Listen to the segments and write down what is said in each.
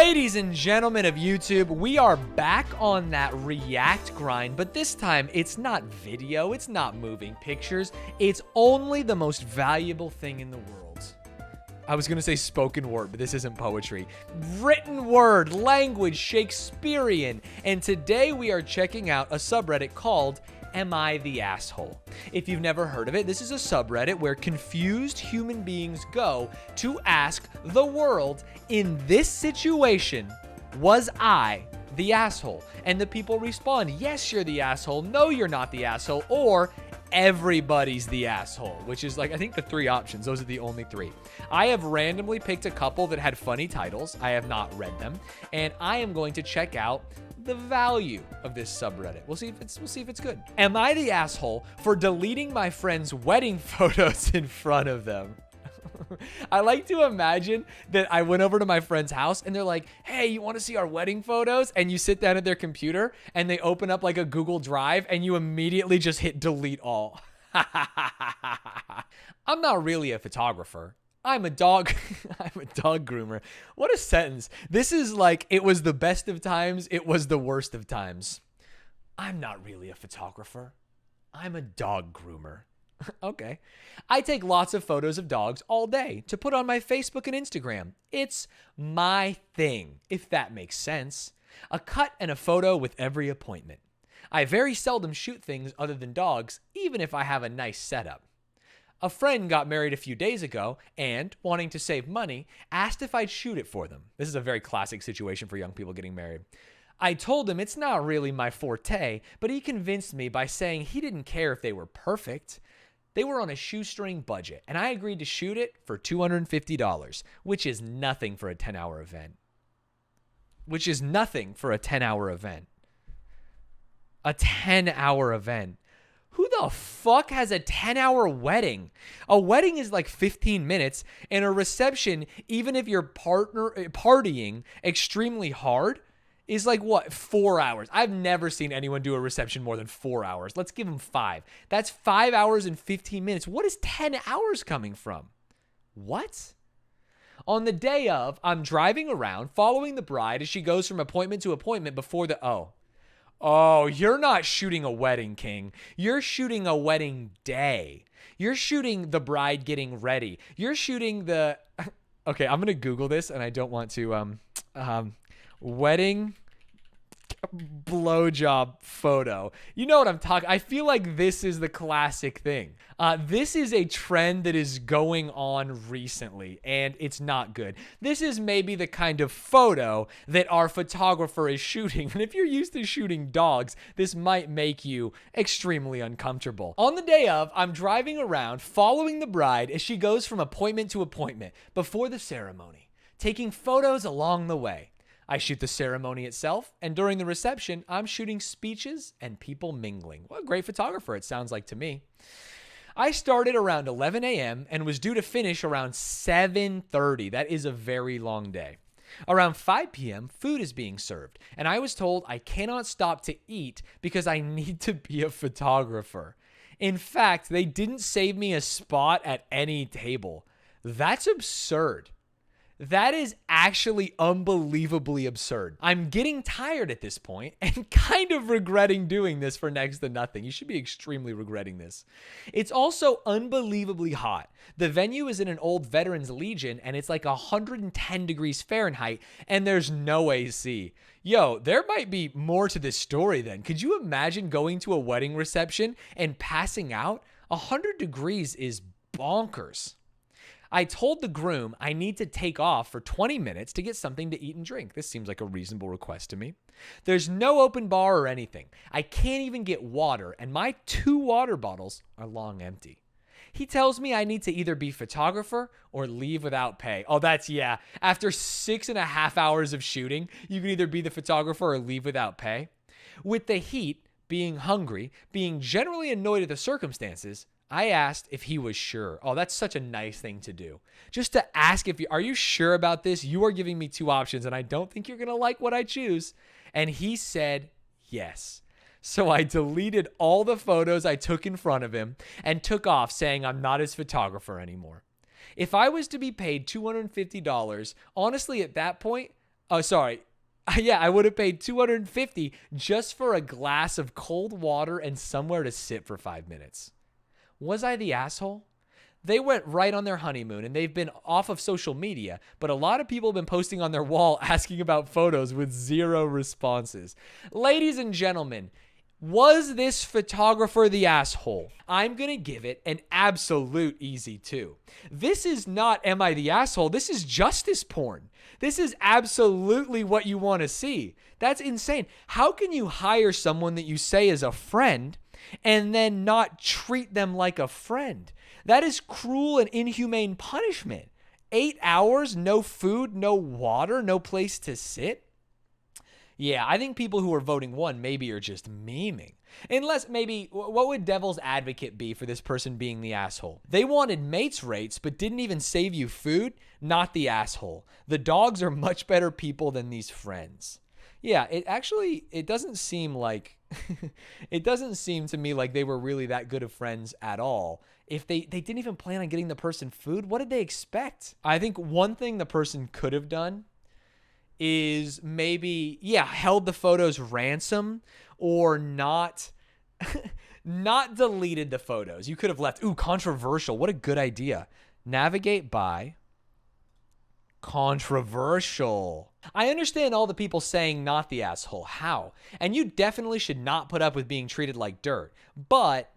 Ladies and gentlemen of YouTube, we are back on that React grind, but this time it's not video, it's not moving pictures, it's only the most valuable thing in the world. I was gonna say spoken word, but this isn't poetry. Written word, language, Shakespearean, and today we are checking out a subreddit called Am I the Asshole? If you've never heard of it, this is a subreddit where confused human beings go to ask the world, in this situation, was I the asshole? And the people respond, yes, you're the asshole, no, you're not the asshole, or everybody's the asshole, which is like, I think the three options. Those are the only three. I have randomly picked a couple that had funny titles. I have not read them, and I am going to check out the value of this subreddit. We'll see if it's good. Am I the asshole for deleting my friend's wedding photos in front of them? I like to imagine that I went over to my friend's house and they're like, hey, you want to see our wedding photos? And you sit down at their computer and they open up like a Google Drive and you immediately just hit delete all. I'm not really a photographer. I'm a dog. I'm a dog groomer. What a sentence. This is like, it was the best of times. It was the worst of times. I'm not really a photographer. I'm a dog groomer. Okay. I take lots of photos of dogs all day to put on my Facebook and Instagram. It's my thing, if that makes sense. A cut and a photo with every appointment. I very seldom shoot things other than dogs, even if I have a nice setup. A friend got married a few days ago and, wanting to save money, asked if I'd shoot it for them. This is a very classic situation for young people getting married. I told him it's not really my forte, but he convinced me by saying he didn't care if they were perfect. They were on a shoestring budget, and I agreed to shoot it for $250, which is nothing for a 10-hour event. A 10-hour event. Who the fuck has a 10-hour wedding? A wedding is like 15 minutes, and a reception, even if you're partying extremely hard, is like, what, 4 hours? I've never seen anyone do a reception more than 4 hours. Let's give them 5. That's 5 hours and 15 minutes. What is 10 hours coming from? What? On the day of, I'm driving around, following the bride as she goes from appointment to appointment before the... Oh, you're not shooting a wedding, King. You're shooting a wedding day. You're shooting the bride getting ready. You're shooting the... Okay, I'm going to Google this, and I don't want to... wedding blowjob photo. You know what I'm talking. I feel like this is the classic thing. This is a trend that is going on recently, and it's not good. This is maybe the kind of photo that our photographer is shooting. And if you're used to shooting dogs, this might make you extremely uncomfortable. On the day of, I'm driving around following the bride as she goes from appointment to appointment before the ceremony, taking photos along the way. I shoot the ceremony itself, and during the reception, I'm shooting speeches and people mingling. What a great photographer it sounds like to me. I started around 11 a.m. and was due to finish around 7:30. That is a very long day. Around 5 p.m., food is being served, and I was told I cannot stop to eat because I need to be a photographer. In fact, they didn't save me a spot at any table. That's absurd. That is actually unbelievably absurd. I'm getting tired at this point and kind of regretting doing this for next to nothing. You should be extremely regretting this. It's also unbelievably hot. The venue is in an old Veterans Legion and it's like 110 degrees Fahrenheit and there's no AC. Yo, there might be more to this story then. Could you imagine going to a wedding reception and passing out? 100 degrees is bonkers. I told the groom I need to take off for 20 minutes to get something to eat and drink. This seems like a reasonable request to me. There's no open bar or anything. I can't even get water, and my 2 water bottles are long empty. He tells me I need to either be photographer or leave without pay. Oh, that's, yeah. After 6.5 hours of shooting, you can either be the photographer or leave without pay. With the heat, being hungry, being generally annoyed at the circumstances, I asked if he was sure. Oh, that's such a nice thing to do. Just to ask are you sure about this? You are giving me 2 options and I don't think you're going to like what I choose. And he said yes. So I deleted all the photos I took in front of him and took off saying I'm not his photographer anymore. If I was to be paid $250, honestly, at that point, Oh, sorry. Yeah, I would have paid $250 just for a glass of cold water and somewhere to sit for 5 minutes. Was I the asshole? They went right on their honeymoon and they've been off of social media, but a lot of people have been posting on their wall asking about photos with 0 responses. Ladies and gentlemen, was this photographer the asshole? I'm going to give it an absolute easy 2. This is not am I the asshole? This is justice porn. This is absolutely what you want to see. That's insane. How can you hire someone that you say is a friend and then not treat them like a friend? That is cruel and inhumane punishment. 8 hours, no food, no water, no place to sit. Yeah, I think people who are voting 1 maybe are just memeing. Unless maybe, what would devil's advocate be for this person being the asshole? They wanted mates rates, but didn't even save you food? Not the asshole. The dogs are much better people than these friends. Yeah, it doesn't seem like, it doesn't seem to me like they were really that good of friends at all. If they didn't even plan on getting the person food, what did they expect? I think one thing the person could have done is maybe, held the photos ransom or not deleted the photos. You could have left, controversial. What a good idea. Navigate by controversial. I understand all the people saying not the asshole. How? And you definitely should not put up with being treated like dirt. But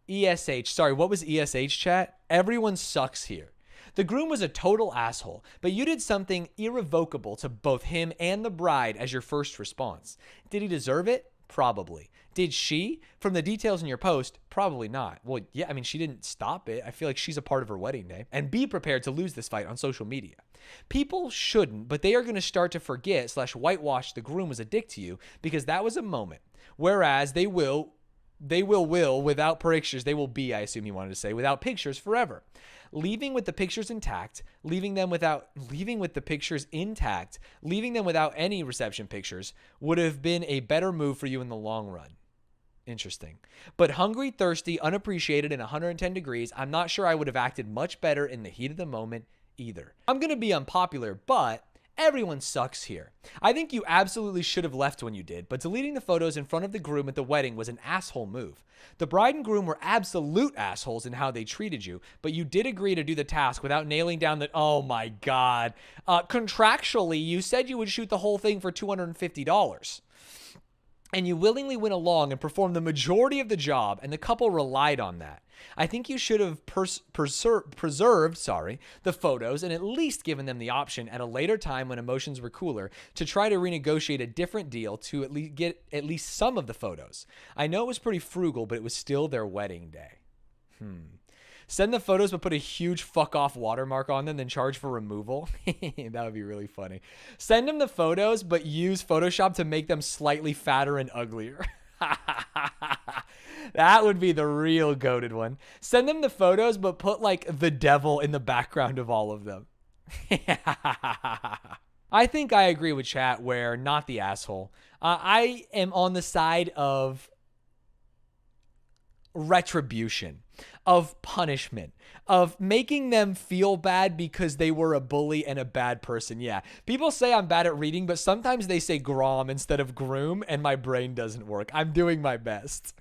what was ESH chat? Everyone sucks here. The groom was a total asshole, but you did something irrevocable to both him and the bride as your first response. Did he deserve it? Probably. Did she? From the details in your post, probably not. Well, yeah, I mean, she didn't stop it. I feel like she's a part of her wedding day. And be prepared to lose this fight on social media. People shouldn't, but they are going to start to forget / whitewash the groom was a dick to you because that was a moment. Whereas they will without pictures, they will be, I assume you wanted to say, without pictures forever. Leaving with the pictures intact, leaving them without any reception pictures would have been a better move for you in the long run. Interesting. But hungry, thirsty, unappreciated, and 110 degrees, I'm not sure I would have acted much better in the heat of the moment either. I'm going to be unpopular, but everyone sucks here. I think you absolutely should have left when you did, but deleting the photos in front of the groom at the wedding was an asshole move. The bride and groom were absolute assholes in how they treated you, but you did agree to do the task without nailing down that, oh my God. Contractually, you said you would shoot the whole thing for $250. And you willingly went along and performed the majority of the job, and the couple relied on that. I think you should have preserved the photos and at least given them the option at a later time when emotions were cooler to try to renegotiate a different deal to at least get at least some of the photos. I know it was pretty frugal, but it was still their wedding day. Send the photos but put a huge fuck off watermark on them, then charge for removal. That would be really funny. Send them the photos but use Photoshop to make them slightly fatter and uglier. That would be the real goated one. Send them the photos but put like the devil in the background of all of them. I think I agree with chat where not the asshole. I am on the side of retribution, of punishment, of making them feel bad because they were a bully and a bad person. Yeah, people say I'm bad at reading, but sometimes they say grom instead of groom and my brain doesn't work. I'm doing my best.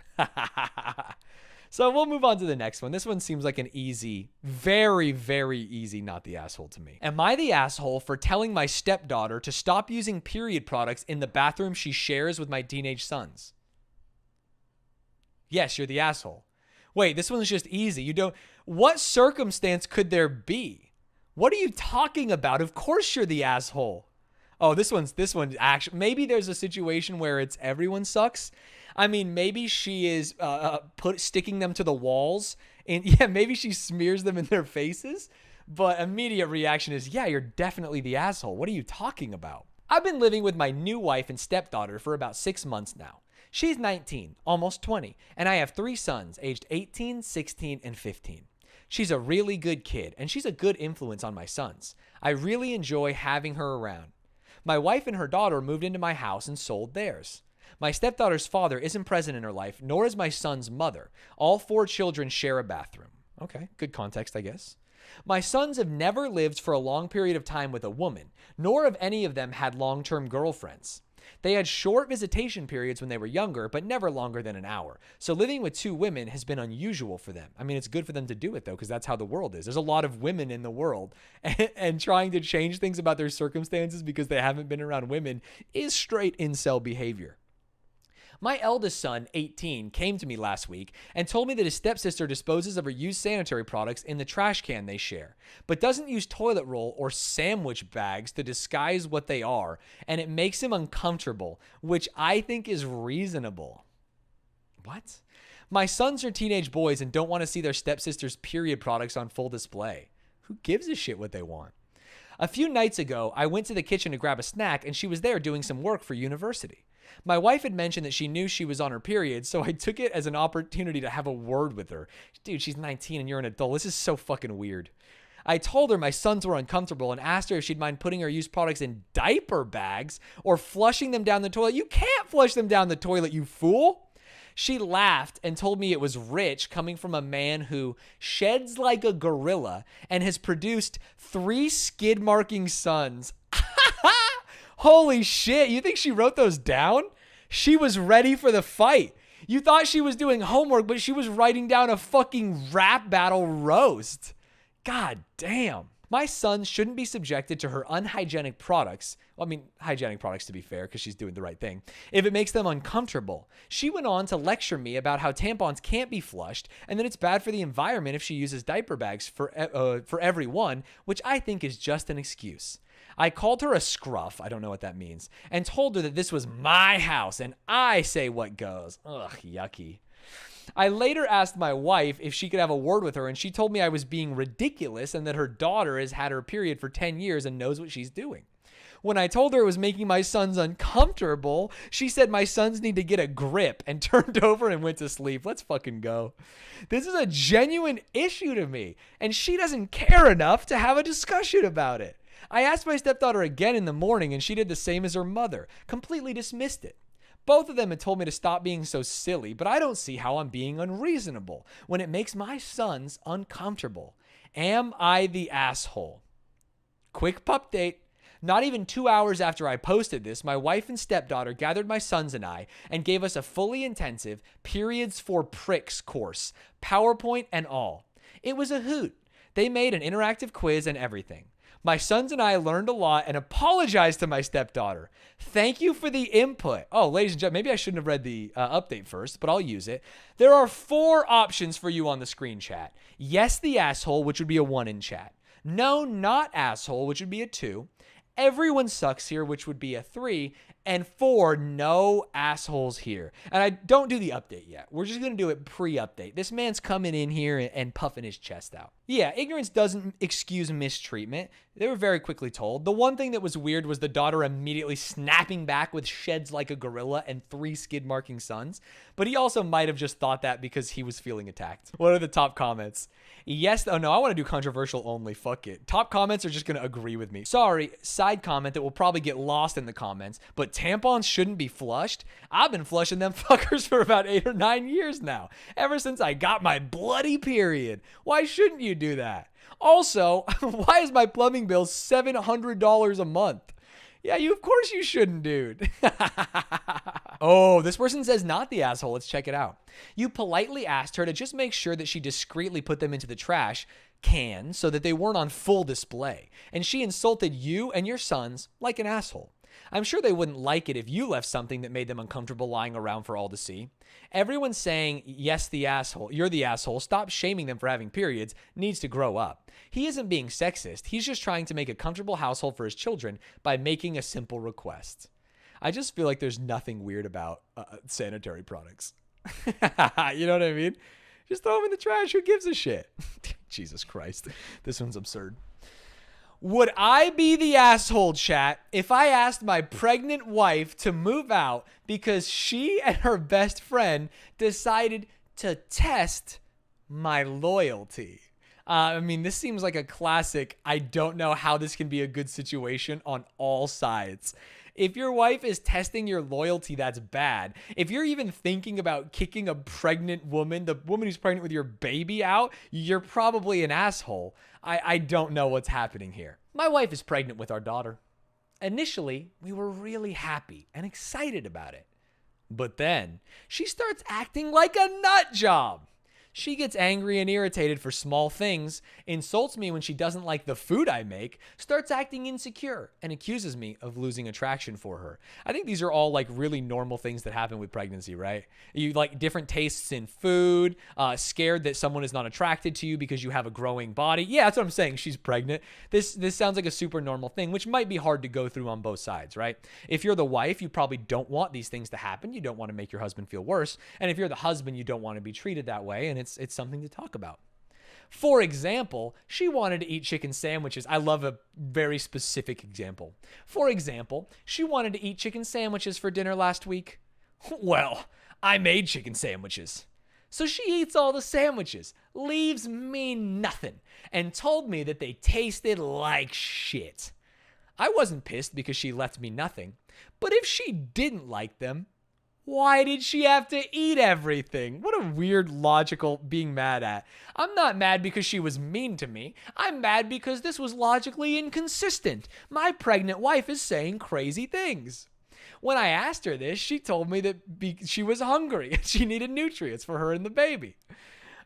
So we'll move on to the next one. This one seems like an easy, very, very easy not the asshole to me. Am I the asshole for telling my stepdaughter to stop using period products in the bathroom she shares with my teenage sons? Yes, you're the asshole. Wait, this one's just easy. What circumstance could there be? What are you talking about? Of course you're the asshole. Oh, this one's actually, maybe there's a situation where it's everyone sucks. I mean, maybe she is sticking them to the walls and yeah, maybe she smears them in their faces. But immediate reaction is, yeah, you're definitely the asshole. What are you talking about? I've been living with my new wife and stepdaughter for about 6 months now. She's 19, almost 20, and I have 3 sons aged 18, 16, and 15. She's a really good kid, and she's a good influence on my sons. I really enjoy having her around. My wife and her daughter moved into my house and sold theirs. My stepdaughter's father isn't present in her life, nor is my son's mother. All 4 children share a bathroom. Okay, good context, I guess. My sons have never lived for a long period of time with a woman, nor have any of them had long-term girlfriends. They had short visitation periods when they were younger, but never longer than an hour. So living with two women has been unusual for them. I mean, it's good for them to do it, though, because that's how the world is. There's a lot of women in the world, and trying to change things about their circumstances because they haven't been around women is straight incel behavior. My eldest son, 18, came to me last week and told me that his stepsister disposes of her used sanitary products in the trash can they share, but doesn't use toilet roll or sandwich bags to disguise what they are, and it makes him uncomfortable, which I think is reasonable. What? My sons are teenage boys and don't want to see their stepsister's period products on full display. Who gives a shit what they want? A few nights ago, I went to the kitchen to grab a snack, and she was there doing some work for university. My wife had mentioned that she knew she was on her period, so I took it as an opportunity to have a word with her. Dude, she's 19 and you're an adult. This is so fucking weird. I told her my sons were uncomfortable and asked her if she'd mind putting her used products in diaper bags or flushing them down the toilet. You can't flush them down the toilet, you fool. She laughed and told me it was rich coming from a man who sheds like a gorilla and has produced 3 skid-marking sons. Holy shit, you think she wrote those down? She was ready for the fight. You thought she was doing homework, but she was writing down a fucking rap battle roast. God damn. My son shouldn't be subjected to her unhygienic products. Well, I mean, hygienic products to be fair, because she's doing the right thing. If it makes them uncomfortable. She went on to lecture me about how tampons can't be flushed and that it's bad for the environment if she uses diaper bags for everyone, which I think is just an excuse. I called her a scruff, I don't know what that means, and told her that this was my house and I say what goes. Ugh, yucky. I later asked my wife if she could have a word with her, and she told me I was being ridiculous and that her daughter has had her period for 10 years and knows what she's doing. When I told her it was making my sons uncomfortable, she said my sons need to get a grip and turned over and went to sleep. Let's fucking go. This is a genuine issue to me, and she doesn't care enough to have a discussion about it. I asked my stepdaughter again in the morning, and she did the same as her mother, completely dismissed it. Both of them had told me to stop being so silly, but I don't see how I'm being unreasonable when it makes my sons uncomfortable. Am I the asshole? Quick update. Not even 2 hours after I posted this, my wife and stepdaughter gathered my sons and I and gave us a fully intensive Periods for Pricks course, PowerPoint and all. It was a hoot. They made an interactive quiz and everything. My sons and I learned a lot and apologized to my stepdaughter. Thank you for the input. Oh, ladies and gentlemen, maybe I shouldn't have read the update first, but I'll use it. There are 4 options for you on the screen chat. Yes, the asshole, which would be a 1 in chat. No, not asshole, which would be a 2. Everyone sucks here, which would be a 3. And 4, no assholes here. And I don't do the update yet. We're just going to do it pre-update. This man's coming in here and puffing his chest out. Yeah, ignorance doesn't excuse mistreatment. They were very quickly told. The one thing that was weird was the daughter immediately snapping back with sheds like a gorilla and 3 skid-marking sons. But he also might have just thought that because he was feeling attacked. What are the top comments? Yes. Oh, no, I want to do controversial only. Fuck it. Top comments are just going to agree with me. Sorry, side comment that will probably get lost in the comments, but tampons shouldn't be flushed? I've been flushing them fuckers for about 8 or 9 years now. Ever since I got my bloody period. Why shouldn't you do that? Also, why is my plumbing bill $700 a month? Yeah, of course you shouldn't, dude. Oh, this person says not the asshole. Let's check it out. You politely asked her to just make sure that she discreetly put them into the trash can so that they weren't on full display. And she insulted you and your sons like an asshole. I'm sure they wouldn't like it if you left something that made them uncomfortable lying around for all to see. Everyone saying, yes, the asshole, you're the asshole, stop shaming them for having periods, needs to grow up. He isn't being sexist. He's just trying to make a comfortable household for his children by making a simple request. I just feel like there's nothing weird about sanitary products. You know what I mean? Just throw them in the trash. Who gives a shit? Jesus Christ. This one's absurd. Would I be the asshole, chat, if I asked my pregnant wife to move out because she and her best friend decided to test my loyalty? I mean, this seems like a classic. I don't know how this can be a good situation on all sides. If your wife is testing your loyalty, that's bad. If you're even thinking about kicking a pregnant woman, the woman who's pregnant with your baby out, you're probably an asshole. I don't know what's happening here. My wife is pregnant with our daughter. Initially, we were really happy and excited about it. But then she starts acting like a nut job. She gets angry and irritated for small things, insults me when she doesn't like the food I make, starts acting insecure, and accuses me of losing attraction for her. I think these are all like really normal things that happen with pregnancy, right? You like different tastes in food, scared that someone is not attracted to you because you have a growing body. Yeah, that's what I'm saying. She's pregnant. This sounds like a super normal thing, which might be hard to go through on both sides, right? If you're the wife, you probably don't want these things to happen. You don't want to make your husband feel worse. And if you're the husband, you don't want to be treated that way. And it's something to talk about. For example, she wanted to eat chicken sandwiches. I love a very specific example. For example, she wanted to eat chicken sandwiches for dinner last week. Well, I made chicken sandwiches. So she eats all the sandwiches, leaves me nothing, and told me that they tasted like shit. I wasn't pissed because she left me nothing, but if she didn't like them, why did she have to eat everything? What a weird logical being mad at. I'm not mad because she was mean to me. I'm mad because this was logically inconsistent. My pregnant wife is saying crazy things. When I asked her this, she told me that she was hungry and she needed nutrients for her and the baby.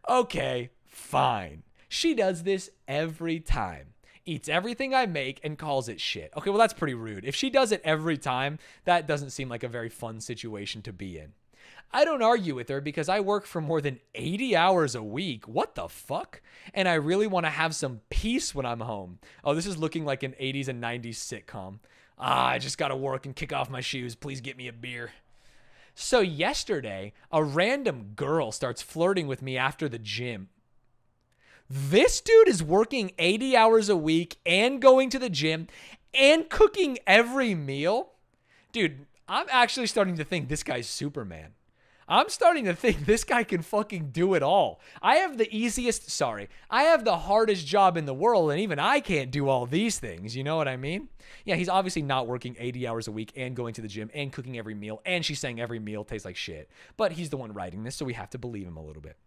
Okay, fine. She does this every time. Eats everything I make and calls it shit. Okay, well, that's pretty rude. If she does it every time, that doesn't seem like a very fun situation to be in. I don't argue with her because I work for more than 80 hours a week. What the fuck? And I really want to have some peace when I'm home. Oh, this is looking like an 80s and 90s sitcom. I just got to work and kick off my shoes. Please get me a beer. So yesterday, a random girl starts flirting with me after the gym. This dude is working 80 hours a week and going to the gym and cooking every meal. Dude, I'm actually starting to think this guy's Superman. I'm starting to think this guy can fucking do it all. I have the hardest job in the world, and even I can't do all these things. You know what I mean? Yeah, he's obviously not working 80 hours a week and going to the gym and cooking every meal, and she's saying every meal tastes like shit. But he's the one writing this, so we have to believe him a little bit.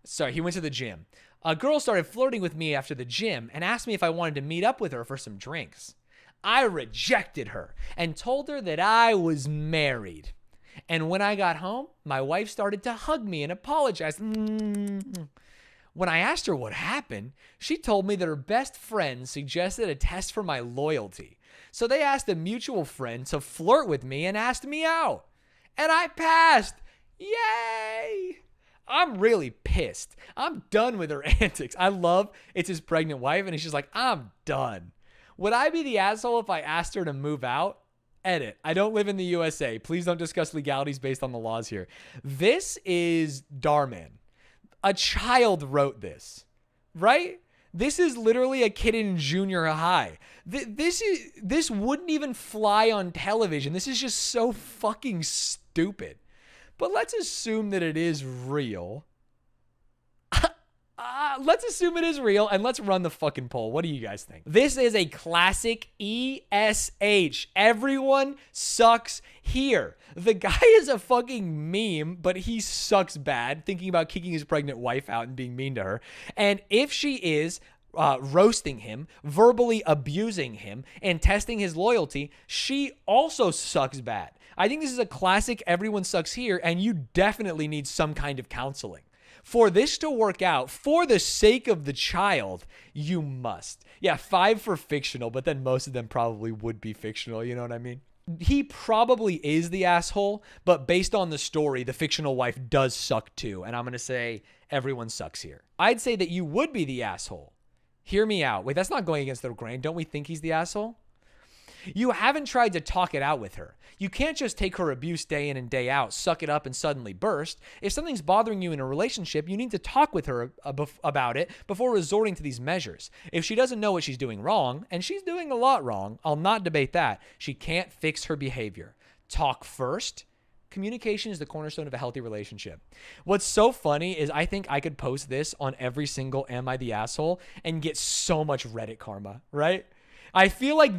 Sorry, he went to the gym. A girl started flirting with me after the gym and asked me if I wanted to meet up with her for some drinks. I rejected her and told her that I was married. And when I got home, my wife started to hug me and apologize. When I asked her what happened, she told me that her best friend suggested a test for my loyalty. So they asked a mutual friend to flirt with me and asked me out. And I passed. Yay! I'm really pissed. I'm done with her antics. I love it's his pregnant wife, and he's just like, I'm done. Would I be the asshole if I asked her to move out? Edit. I don't live in the USA. Please don't discuss legalities based on the laws here. This is Darman. A child wrote this, right? This is literally a kid in junior high. This wouldn't even fly on television. This is just so fucking stupid. But let's assume that it is real. Let's assume it is real, and let's run the fucking poll. What do you guys think? This is a classic ESH. Everyone sucks here. The guy is a fucking meme, but he sucks bad, thinking about kicking his pregnant wife out and being mean to her. And if she is roasting him, verbally abusing him, and testing his loyalty, she also sucks bad. I think this is a classic everyone sucks here, and you definitely need some kind of counseling. For this to work out, for the sake of the child, you must. Yeah, 5 for fictional, but then most of them probably would be fictional, you know what I mean? He probably is the asshole, but based on the story, the fictional wife does suck too, and I'm going to say everyone sucks here. I'd say that you would be the asshole. Hear me out. Wait, that's not going against the grain. Don't we think he's the asshole? You haven't tried to talk it out with her. You can't just take her abuse day in and day out, suck it up, and suddenly burst. If something's bothering you in a relationship, you need to talk with her about it before resorting to these measures. If she doesn't know what she's doing wrong, and she's doing a lot wrong, I'll not debate that. She can't fix her behavior. Talk first. Communication is the cornerstone of a healthy relationship. What's so funny is I think I could post this on every single Am I the Asshole and get so much Reddit karma, right? I feel like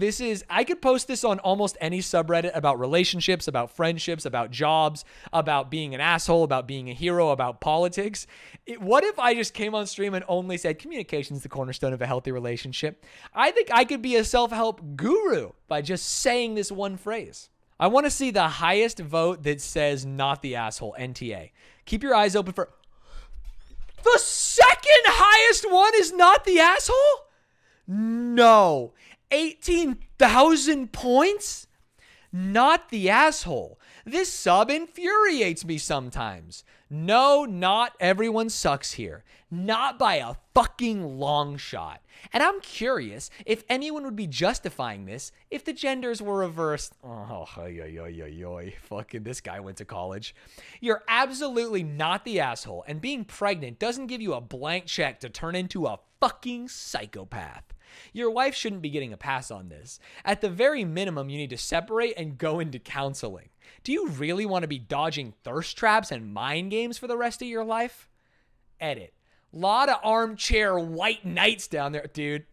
I could post this on almost any subreddit about relationships, about friendships, about jobs, about being an asshole, about being a hero, about politics. What if I just came on stream and only said communication is the cornerstone of a healthy relationship? I think I could be a self-help guru by just saying this one phrase. I want to see the highest vote that says not the asshole, NTA. Keep your eyes open for... The second highest one is not the asshole? No. 18,000 points? Not the asshole. This sub infuriates me sometimes. No, not everyone sucks here. Not by a fucking long shot. And I'm curious if anyone would be justifying this if the genders were reversed. Oh, fucking this guy went to college. You're absolutely not the asshole, and being pregnant doesn't give you a blank check to turn into a fucking psychopath. Your wife shouldn't be getting a pass on this. At the very minimum, you need to separate and go into counseling. Do you really want to be dodging thirst traps and mind games for the rest of your life? Edit. Lot of armchair white knights down there, dude.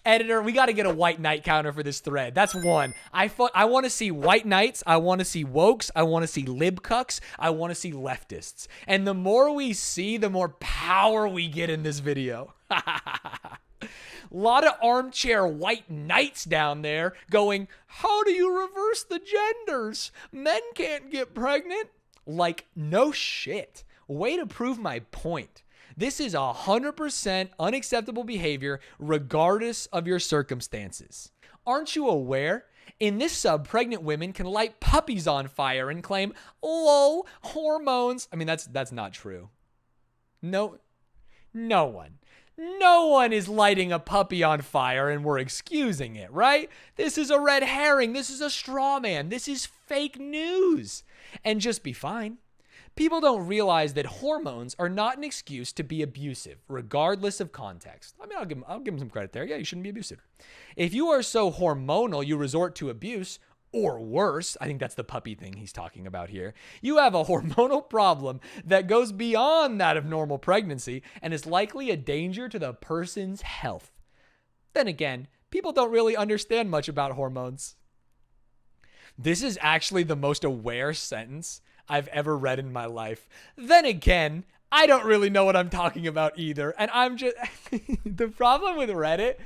Editor, we got to get a white knight counter for this thread. That's one. I want to see white knights. I want to see wokes. I want to see libcucks. I want to see leftists. And the more we see, the more power we get in this video. Lot of armchair white knights down there going, how do you reverse the genders? Men can't get pregnant. Like, no shit. Way to prove my point. This is 100% unacceptable behavior regardless of your circumstances. Aren't you aware? In this sub, pregnant women can light puppies on fire and claim, lol, hormones. I mean, that's not true. No one is lighting a puppy on fire and we're excusing it, right? This is a red herring. This is a straw man. This is fake news. And just be fine. People don't realize that hormones are not an excuse to be abusive, regardless of context. I mean, I'll give him some credit there. Yeah, you shouldn't be abusive. If you are so hormonal you resort to abuse, or worse, I think that's the puppy thing he's talking about here, you have a hormonal problem that goes beyond that of normal pregnancy and is likely a danger to the person's health. Then again, people don't really understand much about hormones. This is actually the most aware sentence I've ever read in my life. Then again, I don't really know what I'm talking about either. And I'm just... The problem with Reddit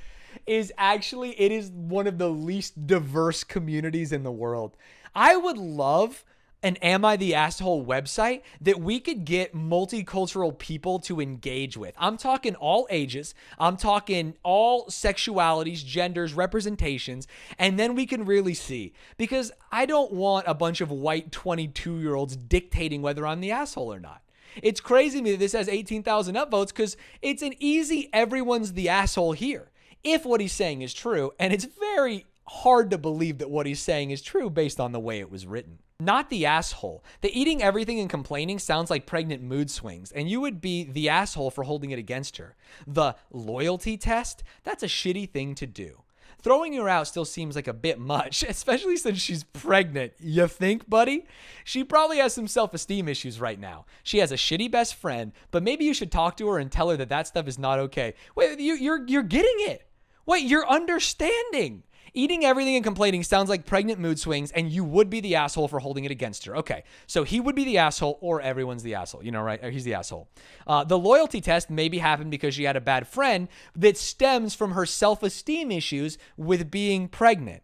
is actually it is one of the least diverse communities in the world. I would love an Am I the Asshole website that we could get multicultural people to engage with. I'm talking all ages. I'm talking all sexualities, genders, representations, and then we can really see. Because I don't want a bunch of white 22-year-olds dictating whether I'm the asshole or not. It's crazy to me that this has 18,000 upvotes because it's an easy everyone's the asshole here. If what he's saying is true, and it's very hard to believe that what he's saying is true based on the way it was written. Not the asshole. The eating everything and complaining sounds like pregnant mood swings, and you would be the asshole for holding it against her. The loyalty test? That's a shitty thing to do. Throwing her out still seems like a bit much, especially since she's pregnant. You think, buddy? She probably has some self-esteem issues right now. She has a shitty best friend, but maybe you should talk to her and tell her that that stuff is not okay. Wait, you're getting it. Wait, you're understanding. Eating everything and complaining sounds like pregnant mood swings, and you would be the asshole for holding it against her. Okay, so he would be the asshole, or everyone's the asshole. You know, right? Or he's the asshole. The loyalty test maybe happened because she had a bad friend that stems from her self-esteem issues with being pregnant.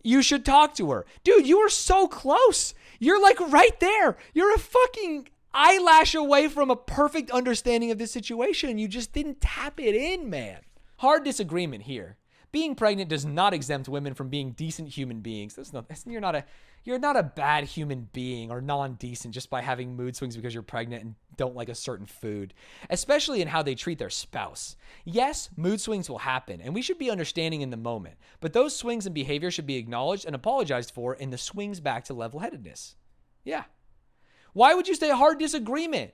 You should talk to her. Dude, you are so close. You're like right there. You're a fucking eyelash away from a perfect understanding of this situation, and you just didn't tap it in, man. Hard disagreement here. Being pregnant does not exempt women from being decent human beings. You're not a bad human being or non-decent just by having mood swings because you're pregnant and don't like a certain food, especially in how they treat their spouse. Yes, mood swings will happen, and we should be understanding in the moment, but those swings and behavior should be acknowledged and apologized for in the swings back to level-headedness. Yeah. Why would you say hard disagreement?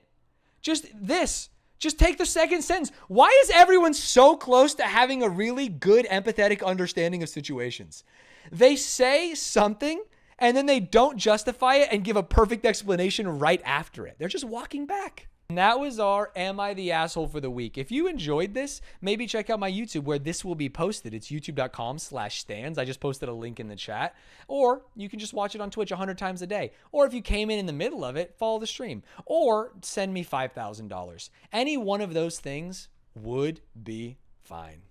Just take the second sentence. Why is everyone so close to having a really good empathetic understanding of situations? They say something and then they don't justify it and give a perfect explanation right after it. They're just walking back. And that was our Am I the Asshole for the week. If you enjoyed this, maybe check out my YouTube where this will be posted. It's youtube.com/Stanz. I just posted a link in the chat. Or you can just watch it on Twitch 100 times a day. Or if you came in the middle of it, follow the stream. Or send me $5,000. Any one of those things would be fine.